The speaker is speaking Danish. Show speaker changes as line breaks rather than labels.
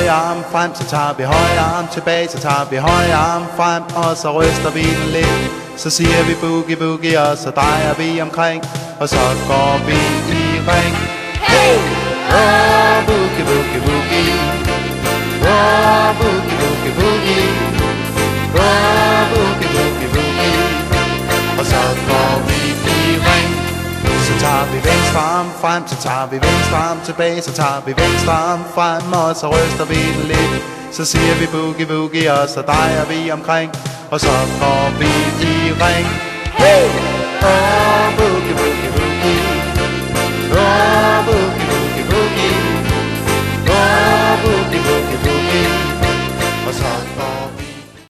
højre arm frem, så tager vi højre arm tilbage, så tager vi højre arm frem, og så ryster vi den lidt. Så siger vi boogie boogie, og så drejer vi omkring, og så går vi i ring. Hey! Oh, boogie boogie boogie. Oh, boogie boogie boogie. Oh, boogie boogie boogie. Og så går vi i ring. Så tager vi venstre arm frem, så tager vi venstre arm tilbage, så tager vi venstre arm frem, og så ryster vi den lidt. Så siger vi boogie boogie, og så drejer vi omkring, og så går vi i ring. Hey!